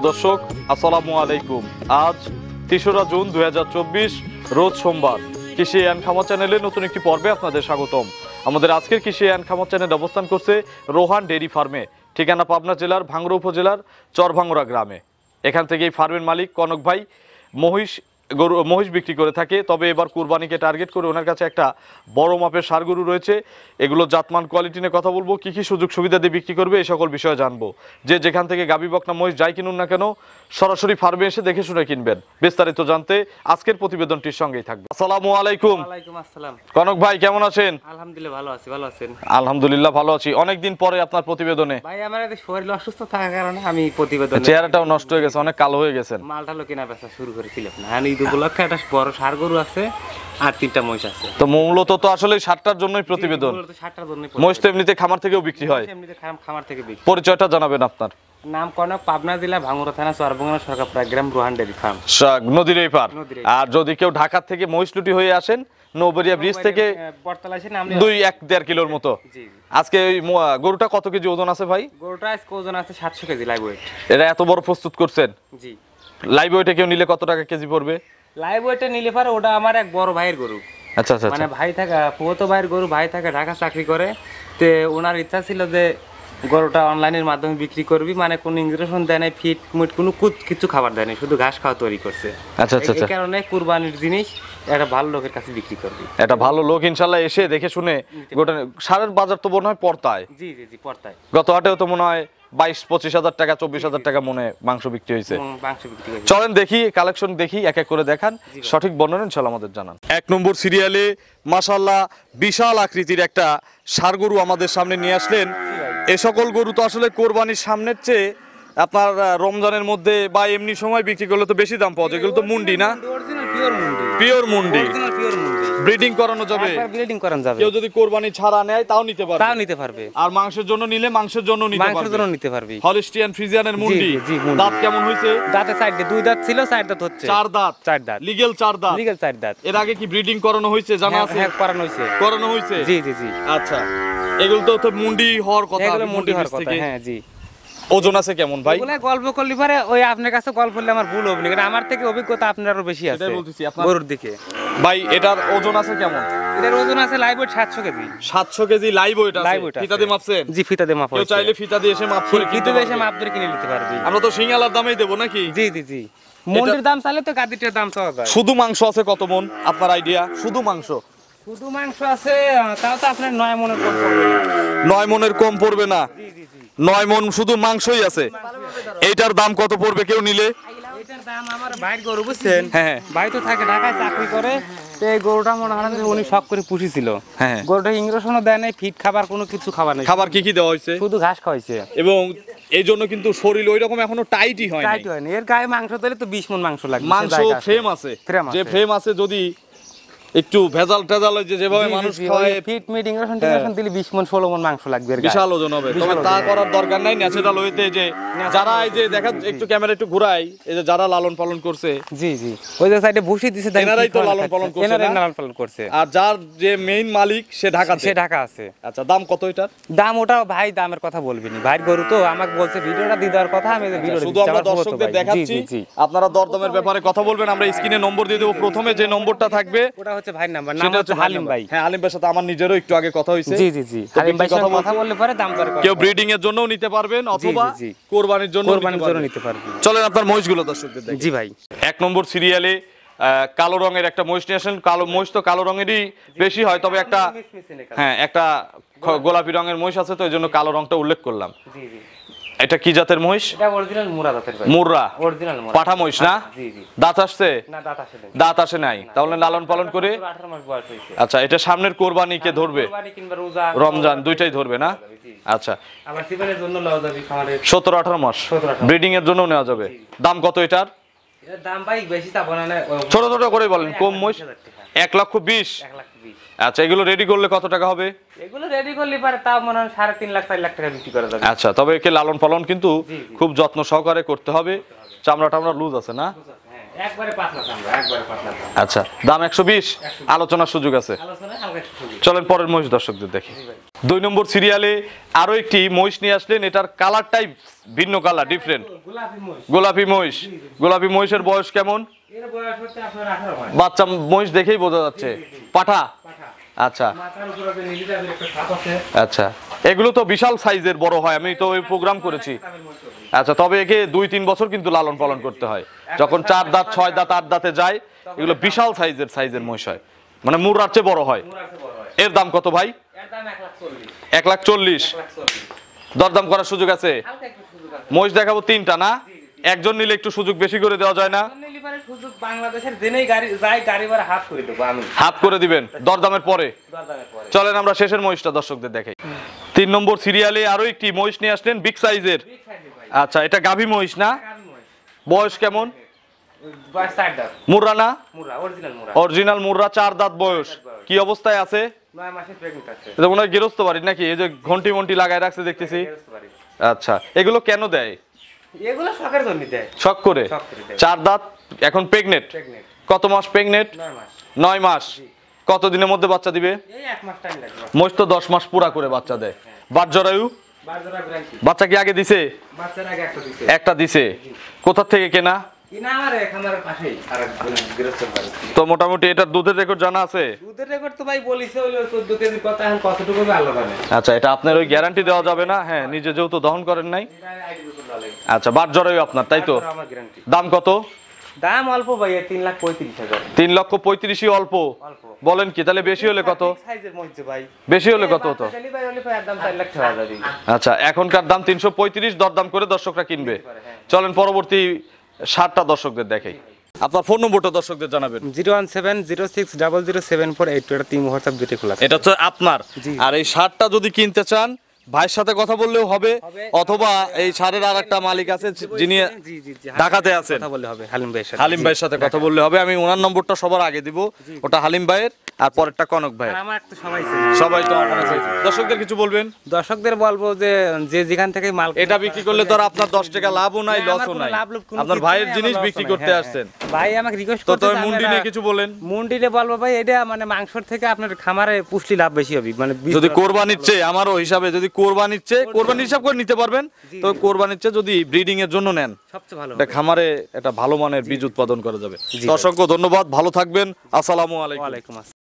দর্শক আসসালামু আলাইকুম। আজ ৩রা জুন ২০২৪ রোজ সোমবার। কৃষি অ্যান্ড খামার চ্যানেলে নতুন একটি পর্বে আপনাদের স্বাগতম। আমাদের আজকের কৃষি অ্যান্ড খামার চ্যানেল অবস্থান করছে রোহান ডেইরি ফার্মে, ঠিকানা পাবনা জেলার ভাঙ্গুড়া উপজেলার চরভাঙ্গুড়া গ্রামে। এখান থেকে এই ফার্মের মালিক কনক ভাই মহিষ বিক্রি করে থাকে। তবে এবার কুরবানিকে টার্গেট করে ওনার কাছে একটা বড় মাপের ষাঁড় গরু রয়েছে। এগুলো জাতমান কোয়ালিটি নিয়ে কথা বলবো, কী কী সুযোগ সুবিধা দিয়ে বিক্রি করবে এই সকল বিষয়ে জানবো। যে যেখান থেকে গাবি বকনা মহিষ যাই কিনুন না কেন সরাসরি ফার্মে এসে দেখে শুনে কিনবেন। বিস্তারিত জানতে আজকের প্রতিবেদনটির সঙ্গেই থাকবে। আসসালামু আলাইকুম। ওয়ালাইকুম আসসালাম। কনক ভাই কেমন আছেন? আলহামদুলিল্লাহ ভালো আছি, ভালো আছেন? আলহামদুলিল্লাহ ভালো আছি। অনেকদিন পরে আপনার প্রতিবেদনে। ভাই আমার শরীর অসুস্থ থাকার কারণে আমি প্রতিবেদনে চেহারাটাও নষ্ট হয়ে গেছে, অনেক কালো হয়ে গেছেন। মালটা কেনা বেচা শুরু করেছিলাম না। ঈদ উপলক্ষে একটা বড় ষাঁড় গরু আছে আর 3টা মহিষ আছে। তো মূলত তো আসলে ষাঁড়টার জন্যই প্রতিবেদন। মূলত ষাঁড়টার জন্যই। মহিষ তো এমনিতে খামার থেকেও বিক্রি হয়। এমনিতে খামার থেকে বিক্রি। পরিচয়টা জানাবেন আপনার। নাম কনক, পাবনা জেলা ভাঙ্গুড়া থানা চরভাঙ্গুড়া সরকারপাড়া গ্রাম, রোহান ডেইরি ফার্ম, নদীর এই পার। আর যদি কেউ ঢাকা থেকে মহিষলুটি হয়ে আসেন নৌবেরিয়া ব্রিজ থেকে বটতলা এসে নাম 2-1.5 কিলোর মতো। জি। আজকে ওই গরুটা কত কেজি ওজন আছে ভাই? গরুটা আজকে ওজন আছে 700 কেজি লাইভ ওয়েট। এটা এত বড় প্রস্তুত করছেন? জি। লাইভ ওয়েটে কেউ নিলে কত টাকা কেজি পড়বে? লাইভ ওয়েটে নিলে পারে ওটা আমার এক বড় ভাইয়ের গরু। আচ্ছা আচ্ছা। মানে ভাই থাকা ফুয়তো ভাইয়ের গরু, ভাই থাকা ঢাকা চাকরি করে। তে ওনার ইচ্ছা ছিল যে গরুটা অনলাইনের মাধ্যমে বিক্রি করবি, মানে কোনো ইনজেকশন দেয় নাই, ফিট মুট কোনো কিছু খাবার দেয় নাই, শুধু ঘাস খাওয়া তৈরি করছে। আচ্ছা আচ্ছা। এই কারণে কুরবানির জিনিস একটা ভালো লোকের কাছে বিক্রি করবি। এটা ভালো লোক ইনশাল্লাহ এসে দেখে শুনে গোটা ষাঁড়ের বাজার তো মনে হয় পড়তায়। জি জি জি, পড়তায়। গত হাটেও তো মনে হয় 22-25 হাজার টাকা 24 হাজার টাকা মনে মাংস বিক্রি হয়েছে। মাংস বিক্রি করবি। চলেন দেখি কালেকশন, দেখি এক এক করে দেখান, সঠিক বর্ণনা ইনশাআল্লাহ আমাদের জানান। 1 নম্বর সিরিয়ালে মাশাআল্লাহ বিশাল আকৃতির একটা ষাঁড় গরু আমাদের সামনে নিয়ে আসলেন। এই সকল গরু তো আসলে কোরবানির সামনের চেয়ে আপনার রমজানের মধ্যে বা এমনি সময় বিক্রি করলে তো বেশি দাম পাওয়া যায়। এগুলো তো মুন্ডি না? অরিজিনাল পিওর মুন্ডি। পিওর মুন্ডি। অরিজিনাল পিওর মুন্ডি। ব্রিডিং করানো যাবে? একবার ব্রিডিং করানো যাবে। কেউ যদি কোরবানি ছাড়া নেয় তাও নিতে পারবে? তাও নিতে পারবে। আর মাংসের জন্য নিলে মাংসের জন্য নিতে পারবে? মাংসের জন্য নিতে পারবে। হলিস্টিয়ান ফ্রিজিয়ানের মুন্ডি। জি মুন্ডি। দাঁত কেমন হইছে? দাঁতে 4 2 দাঁত ছিল, 4 দাঁত হচ্ছে। 4 দাঁত। 4 দাঁত। লিগ্যাল 4 দাঁত। লিগ্যাল 4 দাঁত। এর আগে কি ব্রিডিং করানো হয়েছে জানা আছে? হ্যাঁ করানো হয়েছে। করানো হয়েছে? জি জি জি। আচ্ছা, এগুলো তো মুন্ডি হওয়ার কথা। এগুলো মুন্ডি হওয়ার কথা। হ্যাঁ জি। ওজন আছে কেমন ভাই? ওগুলা গল্প করলি পারে ওই আপনার কাছে গল্প করলে আমার ভুল হবে না, কারণ আমার থেকে অভিজ্ঞতা আপনারও বেশি আছে গরুর দিকে। ভাই এটার ওজন আছে কেমন? এটার ওজন আছে live weight 700 KG. 700 KG live weight আছে? ফিতা দিয়ে মাপছেন? জি ফিতা দিয়ে মাপা কেউ হয়েছে। চাইলে ফিতা দিয়ে এসে মাপ করে ফিতা দিয়ে এসে মাপ ধরে কিনে নিতে পারবি। আমরা তো সিঙ্গালার দামেই দেব নাকি? জি জি জি। মন্ডির দাম চাইলে তো গাদিটার দাম চাওয়া যায়। শুধু মাংস আছে কত মন আপনার আইডিয়া? শুধু মাংস? শুধু মাংস আছে তাও তো আপনার 9 মনের কম পড়বে না। 9 মনের কম পড়বে না? জি জি জি। 9 মন শুধু মাংসই আছে। এইটার দাম কত পড়বে কেউ নিলে? এটার দাম আমার ভাইয়ের গরু বুঝছেন? হ্যাঁ। ভাই তো থাকে ঢাকায় চাকরি করে। তো এই গরুটা মনে হয় যে উনি শখ করে পুষিছিল। হ্যাঁ। গরুটা ইনজেকশনও দেয় নাই, ফিট খাবার কোনো কিছু খাবার নেই। খাবার কি কি দেওয়া হয়েছে? শুধু ঘাস খাওয়াইছে। এবং এই জন্য কিন্তু শরীর ওইরকম এখনো টাইটই হয় না। টাইট হয় না। এর গায়ে মাংস দিলে তো 20 মণ মাংস লাগবে। মাংস ফ্রেম আছে। যে ফ্রেম আছে যদি একটু ভেজাল টেজাল হয় যেভাবে মানুষ খায়, ফিট মিট ইনজেকশন দিলে 20 মণ 16 মণ মাংস লাগবে। এর গায়ে বিশাল ওজন হবে। তবে তা করার দরকার নাই, ন্যাচারাল ওয়েতে যে যারা এই যে দেখা একটু ক্যামেরা একটু ঘুরাই, এই যে যারা লালন পালন করছে। জি জি। ওই যে সাইডে ভুসি দিছে এনারাই তো লালন পালন করছে। এনারাই লালন পালন করছে। আর যার যে মেইন মালিক সে ঢাকাতে। সে ঢাকা আছে। আচ্ছা, দাম কত এটার? দাম ওটা ভাই দামের কথা বলবি না। ভাইয়ের গরু তো আমাকে বলছে ভিডিওটা দিয়ে দেওয়ার কথা, আমি ভিডিওটা শুধু আমরা দর্শকদের দেখাচ্ছি, আপনারা দরদামের ব্যাপারে কথা বলবেন। আমরা স্ক্রিনে নম্বর দিয়ে দেব। প্রথমে যে নম্বরটা থাকবে ওটা হচ্ছে ভাইয়ের নাম্বার। নাম হচ্ছে হালিম ভাই। হ্যাঁ, হালিম ভাইয়ের সাথে আমার নিজেরও একটু আগে কথা হইছে। জি জি জি। হালিম ভাইয়ের সাথে কথা বললে পরে দাম দর করে। কেউ ব্রিডিং এর জন্যও নিতে পারবেন অথবা কোরবানির জন্য নিতে পারবেন। চলেন আপনার মহিষগুলো দর্শকদের দেখি। জি ভাই। 1 নম্বর সিরিয়ালে কালো রঙের একটা মহিষ নিয়ে আসেন। কালো মহিষ তো কালো রঙেরই বেশি হয়, তবে একটা হ্যাঁ একটা গোলাপি রঙের মহিষ আছে, তো এই জন্য কালো রংটা উল্লেখ করলাম। জি জি। এটা কি জাতের মহিষ? এটা অরিজিনাল মুরা জাতের ভাই। মুরা? অরিজিনাল মুরা। পাঠা মহিষ না? জি জি। দাঁত আসছে? না দাঁত আসে নাই। দাঁত আসে নাই, তাহলে লালন পালন করে 18 মাস বয়স হইছে। আচ্ছা, এটা সামনের কোরবানিকে ধরবে? কোরবানি কিংবা রোজা রমজান দুইটাই ধরবে না? আচ্ছা, আবার সিজনের জন্য লওয়া যাবে খামারে। 17-18 মাস 17-18 ব্রিডিং এর জন্য নেওয়া যাবে। দাম কত এটার? এর দাম ভাই বেশি তা বলে না। ছোট ছোট করে বলেন। কম মহিষ? 1,20,000। 1,20,000। আচ্ছা, এগুলো রেডি করলে কত টাকা হবে? এগুলো রেডি করলে পারে তাও মনে হয় 3.5 লাখ 4 লাখ টাকা বিক্রি করা যাবে। আচ্ছা, তবে একে লালন পালন কিন্তু খুব যত্ন সহকারে করতে হবে। চামড়া টামড়া লুজ আছে না? হ্যাঁ, একবারে পাতলা চামড়া, একবারে পাতলা। আচ্ছা, দাম 120, আলোচনার সুযোগ আছে। আলোচনা হালকা একটু সুযোগ। চলেন পরের মহিষ দর্শকদের দেখি। 2 নম্বর সিরিয়ালে আরো একটি মহিষ নিয়ে আসলেন, এটার কালারটাই ভিন্ন কালার, ডিফারেন্ট। গোলাপি মহিষ। গোলাপি মহিষ। গোলাপি মহিষের বয়স কেমন? এর বয়স হচ্ছে আপনার 18 মাস। বাচ্চা মহিষ দেখেই বোঝা যাচ্ছে। পাঠা? পাঠা। আচ্ছা মাথার উপরে যে নীল টাইপের একটা ছাপ আছে। আচ্ছা, এগুলো তো বিশাল সাইজের বড় হয়, আমি তো ওই প্রোগ্রাম করেছি। আচ্ছা, তবে একে 2-3 বছর কিন্তু লালন পালন করতে হয়। যখন 4 দাঁত 6 দাঁত 8 দাঁতে যায়, এগুলো বিশাল সাইজের মহিষ হয়, মানে মুরার চেয়ে বড় হয়। মুরাতে বড় হয়। এর দাম কত ভাই? এর দাম 1,40,000। 1,40,000। 1,40,000। দরদাম করার সুযোগ আছে? হালকা একটু সুযোগ আছে। মহিষ দেখাবো 3টা না? একজন নিলে একটু সুযোগ বেশি করে দেওয়া যায় না? জন্য লিবারে সুযোগ বাংলাদেশের জেনেই গাড়ি যায়, গাড়ি ভাড়া হাফ করে দেবো আমি। হাফ করে দিবেন দরদামের পরে? দরদামের পরে। চলেন আমরা শেষের মহিষটা দর্শকদের দেখাই। 3 নম্বর সিরিয়ালে আরো একটি মহিষ নিয়ে আসলেন, বিগ সাইজের। ঠিক আছে ভাই। আচ্ছা, এটা গাভী মহিষ না? গাভী মহিষ। বয়স কেমন? বয়স 4 দাঁত। মুর্রা না? মুরা, অরিজিনাল মুরা। অরিজিনাল মুর্রা, 4 দাঁত বয়স। কি অবস্থায় আছে? 9 মাসে প্রেগন্যান্ট আছে। এটা মনে হয় গেরস্ত বাড়ি নাকি? এই যে ঘন্টি মন্টি লাগায় রাখছে দেখতেছি। আচ্ছা, এগুলো কেন দেয়? এগুলো শখের জন্য দেয়। শখ করে? শখ করে দেয়। 4 দাঁত, এখন প্রেগনেন্ট। প্রেগন্যান্ট। কত মাস প্রেগনেন্ট? 9 মাস। 9 মাস। কত দিনের মধ্যে বাচ্চা দিবে? এই 1 মাস টাইম লাগবে। মহিষ তো 10 মাস পুরা করে বাচ্চা দেয়। বাট জরায়ু? বারজোড়া গ্যারান্টি। বাচ্চা কি আগে দিছে? বাচ্চার আগে একটা দিতে। একটা দিছে। কোথা থেকে কেনা? কিনা আমার খামারের পাশেই আরেক গৃহস্থর বাড়ি। তো মোটামুটি এটার দুধের রেকর্ড জানা আছে? দুধের রেকর্ড তো ভাই বলিছে হলো 14 কেজি কথা, এখন কতটুকু হবে আল্লাহ জানে। আচ্ছা, এটা আপনার ওই গ্যারান্টি দেওয়া যাবে না? হ্যাঁ, নিজে যেহেতু দহন করেন নাই। এটা আইডি উপর ডালে। আচ্ছা, বাট জরায়ু আপনার, তাই তো? আমার গ্যারান্টি। দাম কত? দাম অল্প ভাই, 3,35,000। 3,35,000 অল্প? অল্প। বলেন কি, তাহলে বেশি হলে কত? সাইজের মধ্যে ভাই। বেশি হলে কত হতো? ডেলিভারি হলে ভাই দাম 4 লাখ টাকা যাবে। আচ্ছা, এখনকার দাম 335, দরদাম করে দর্শকরা কিনবে। চলেন পরবর্তী 60টা দর্শকদের দেখাই। আপনার ফোন নম্বরটা দর্শকদের জানাবেন। 01706007482। এটা 3 হোয়াটসঅ্যাপ দুটো খোলা আছে। এটা হচ্ছে আপনার। জি। আর এই শার্টটা যদি কিনতে চান, ভাইয়ের সাথে কথা বললেও হবে, অথবা এই শাড়ির আর একটা মালিক আছে যিনি জি জি জি ঢাকাতে আছেন, কথা বললে হবে হালিম ভাইয়ের সাথে। হালিম ভাইয়ের সাথে কথা বললে হবে। আমি ওনার নম্বরটা সবার আগে দিব, ওটা হালিম ভাইয়ের, আর পরেরটা কনক ভাইয়ের। আর আমার তো সবাই চেনে। সবাই তো আপনার কাছে। দর্শকদের কিছু বলবেন? দর্শকদের বলবো যে যে যেখান থেকে মাল এটা বিক্রি করলে তো আর আপনার 10 টাকা লাভও নাই, না, আমার লসও কোনো নাই। লাভ লোভ কোনো আপনার কিছু ভাইয়ের নেই, জিনিস আমার বিক্রি লসও করতে নাই। আসছেন। ভাই আমাকে রিকোয়েস্ট তো করতে তবে মুন্ডি নিয়ে কিছু বলেন। মুন্ডিলে বলবো ভাই, এটা মানে মাংসর থেকে আপনার খামারে পুষ্টি লাভ বেশি হবে, মানে যদি কোরবানির চেয়ে, আমারও হিসাবে যদি কোরবানির চেয়ে, কোরবানির হিসাব করে নিতে পারবেন, তো কোরবানির চেয়ে যদি ব্রিডিং এর জন্য নেন, সবচেয়ে ভালো এটা খামারে একটা ভালো মানের বীজ উৎপাদন করা যাবে। অসংখ্য ধন্যবাদ, ভালো থাকবেন, আসসালামু আলাইকুম। ওয়ালাইকুম আসসালাম।